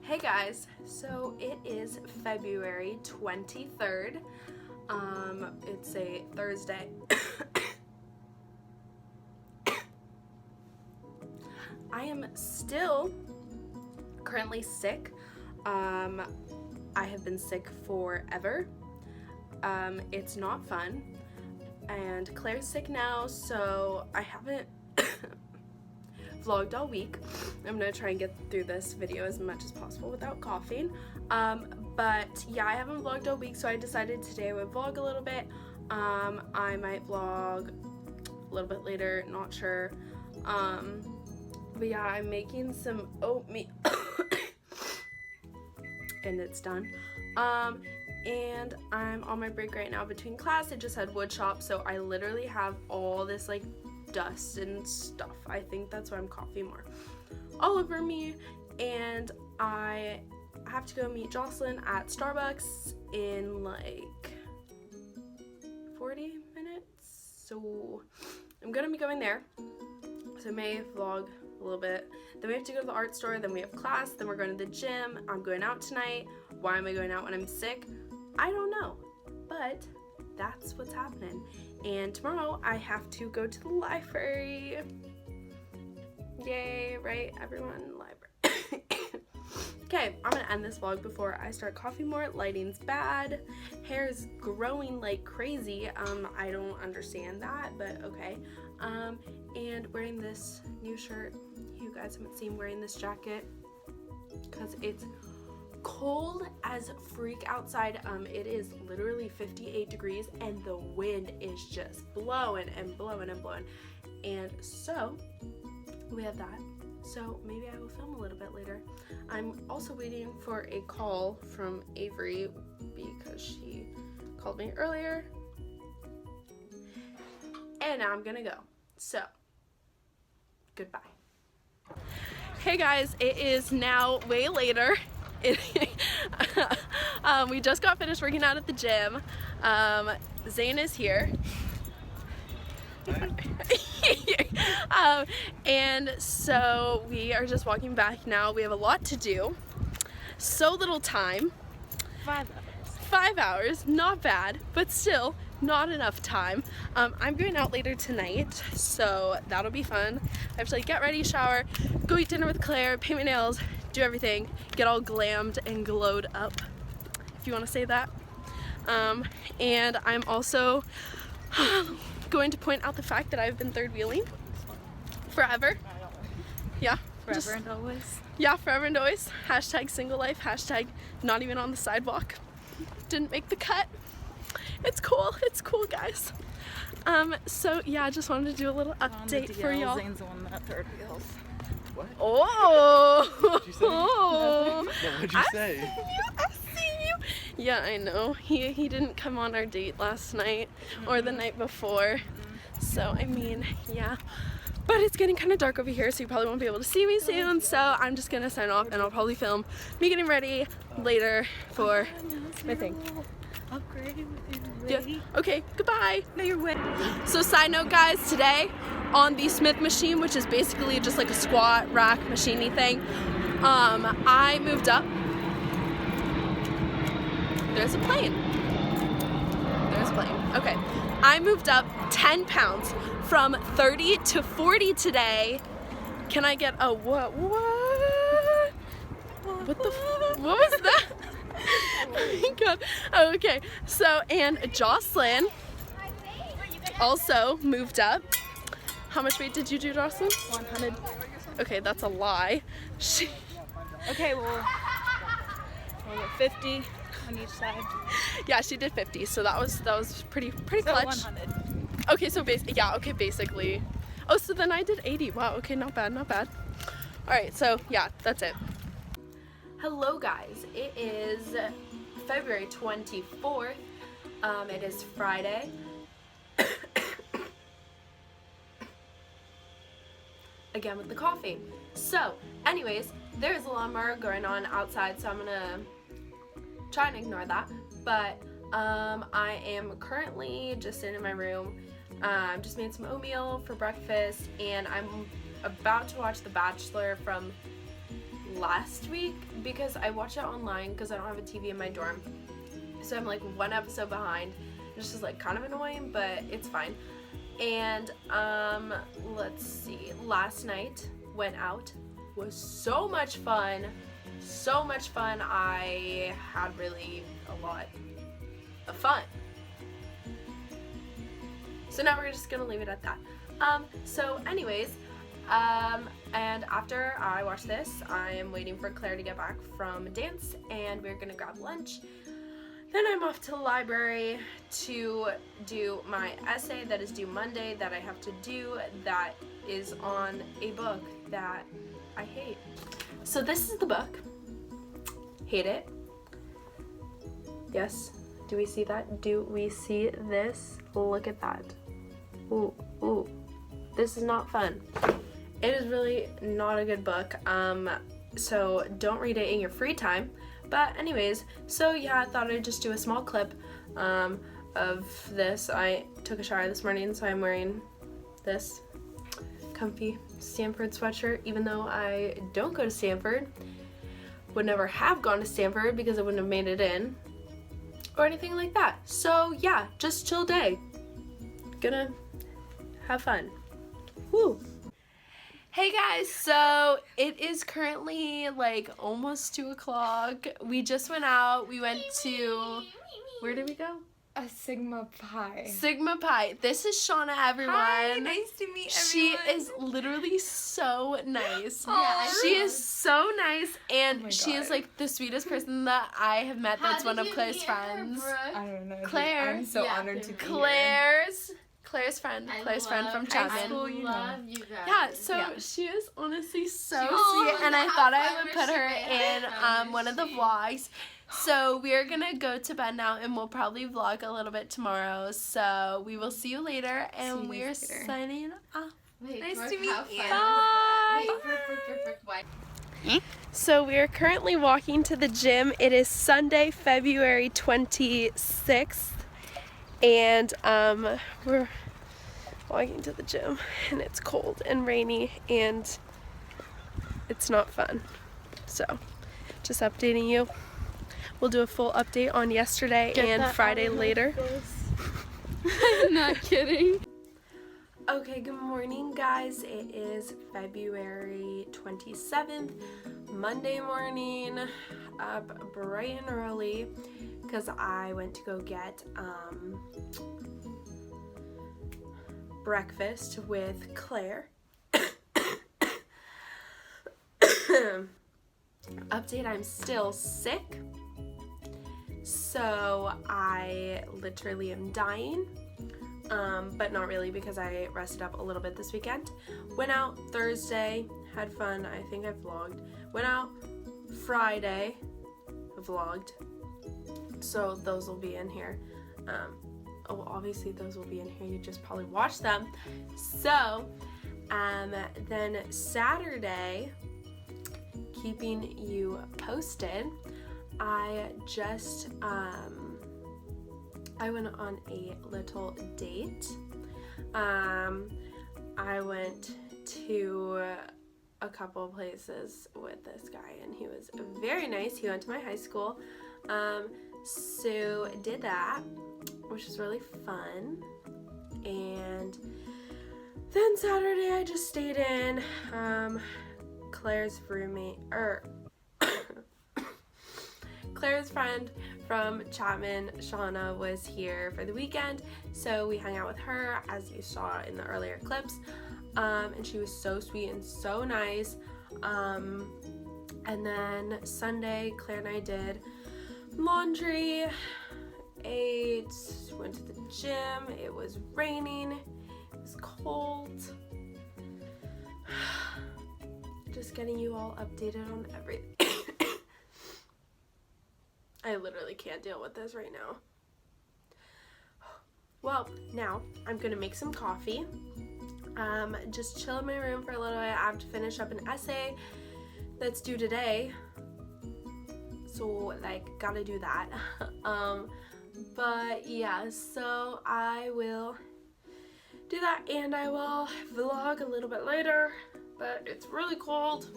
Hey guys, so it is February 23rd. It's a Thursday. I am still currently sick. I have been sick forever. It's not fun. And Claire's sick now, so I haven't vlogged all week. I'm gonna try and get through this video as much as possible without coughing. But yeah, I haven't vlogged all week, so I decided today I would vlog a little bit. I might vlog a little bit later, not sure. But yeah, I'm making some oatmeal and it's done. And I'm on my break right now between class. I just had wood shop, so I literally have all this like dust and stuff. I think that's why I'm coughing more all over me. And I have to go meet Jocelyn at Starbucks in like 40 minutes, so I'm gonna be going there, so I may vlog a little bit. Then we have to go to the art store, then we have class, then we're going to the gym. I'm going out tonight. Why am I going out when I'm sick? I don't know, but that's what's happening. And tomorrow I have to go to the library. Yay, right? Everyone, library. Okay, I'm gonna end this vlog before I start coughing more. Lighting's bad. Hair is growing like crazy. I don't understand that, but okay. And wearing this new shirt. You guys haven't seen wearing this jacket because it's cold as freak outside. It is literally 58 degrees and the wind is just blowing and blowing and blowing. And so we have that. So maybe I will film a little bit later. I'm also waiting for a call from Avery because she called me earlier. And now I'm gonna go. So, goodbye. Hey guys, it is now way later. We just got finished working out at the gym. Zane is here. And so we are just walking back now. We have a lot to do. So little time. 5 hours. 5 hours, not bad, but still not enough time. I'm going out later tonight, so that'll be fun. I have to like get ready, shower, go eat dinner with Claire, paint my nails, do everything, get all glammed and glowed up, if you want to say that. And I'm also going to point out the fact that I've been third wheeling forever. Yeah. Forever and always. Yeah, forever and always. Hashtag single life, hashtag not even on the sidewalk. Didn't make the cut. It's cool guys. So yeah, I just wanted to do a little update for y'all. Zane's the one that third wheels. What? Oh! What'd you say? Oh! No, what'd you say? I see you! Yeah, I know. He didn't come on our date last night or the night before. So, I mean, yeah. But it's getting kind of dark over here, so you probably won't be able to see me soon. So I'm just gonna sign off and I'll probably film me getting ready later for my thing. Yeah. Okay, goodbye. No, you're wet. So side note guys, today on the Smith machine, which is basically just like a squat rack machine-y thing, I moved up. There's a plane. There's a plane. Okay. I moved up 10 pounds from 30 to 40 today. Can I get a what? What the what was that? Oh my god. Oh, okay. So, and Jocelyn also moved up. How much weight did you do, Jocelyn? 100. Okay, that's a lie. Okay, well, 50 on each side. Yeah, she did 50, so that was pretty So clutch. 100. Okay, so basically. Oh, so then I did 80. Wow, okay, not bad. All right, so yeah, that's it. Hello guys, it is February 24th. It is Friday. Again with the coffee. So, anyways, there's a lawnmower going on outside, so I'm gonna try and ignore that. But I am currently just sitting in my room. Just made some oatmeal for breakfast, and I'm about to watch The Bachelor from last week because I watched it online because I don't have a TV in my dorm. So I'm like one episode behind. It's just like kind of annoying, but it's fine. And let's see. Last night went out. Was so much fun. So much fun. I had really a lot of fun. So now we're just gonna leave it at that. So anyways, and after I watch this, I am waiting for Claire to get back from dance and we're gonna grab lunch. Then I'm off to the library to do my essay that is due Monday that I have to do that is on a book that I hate. So this is the book. Hate it. Yes. Do we see that? Do we see this? Look at that. Ooh, ooh. This is not fun. It is really not a good book. So don't read it in your free time. But anyways, so yeah, I thought I'd just do a small clip of this. I took a shower this morning, so I'm wearing this comfy Stanford sweatshirt, even though I don't go to Stanford. Would never have gone to Stanford because I wouldn't have made it in or anything like that. So yeah, just chill day. Gonna have fun. Woo! Hey guys, so it is currently like almost 2 o'clock. We just went out. We went to, where did we go? A Sigma Pi. Sigma Pi. This is Shauna, everyone. Hi, nice to meet everyone. She is literally so nice. Yeah, she is so nice, and Oh my she is God. like the sweetest person that I have met. That's one of Claire's friends. I don't know. Claire. I'm so honored to be here. Claire's friend from high Chapman. school, you know. You guys. Yeah, so Yeah. she is honestly so She sweet, and I was thought I a would put her in one of the she. vlogs. So we are gonna go to bed now, and we'll probably vlog a little bit tomorrow. So we will see you later, See and you we're guys later. signing off. Wait, Nice Brooke, to meet have you. fun. Bye. Wait, why? So we are currently walking to the gym. It is Sunday, February 26th, and we're walking to the gym, and it's cold and rainy, and it's not fun. So just updating you. We'll do a full update on yesterday and Friday later. I'm not kidding. Okay, good morning guys. It is February 27th, Monday morning, up bright and early because I went to go get breakfast with Claire. Update, I'm still sick. So I literally am dying. But not really because I rested up a little bit this weekend. Went out Thursday, had fun. I think I vlogged. Went out Friday, vlogged. So those will be in here. Oh, obviously those will be in here. You just probably watched them. So, then Saturday, keeping you posted, I just, I went on a little date. I went to a couple places with this guy and he was very nice. He went to my high school. So did that, which was really fun. And then Saturday I just stayed in. Claire's roommate, Claire's friend from Chapman, Shauna, was here for the weekend, so we hung out with her, as you saw in the earlier clips, and she was so sweet and so nice. And then Sunday, Claire and I did laundry, ate, went to the gym. It was raining, it was cold. Just getting you all updated on everything. I literally can't deal with this right now. Well, now I'm gonna make some coffee. Just chill in my room for a little bit. I have to finish up an essay that's due today. So like, gotta do that. But yeah, so I will do that and I will vlog a little bit later. But it's really cold,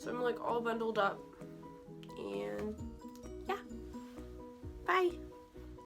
So I'm like all bundled up. And yeah. Bye.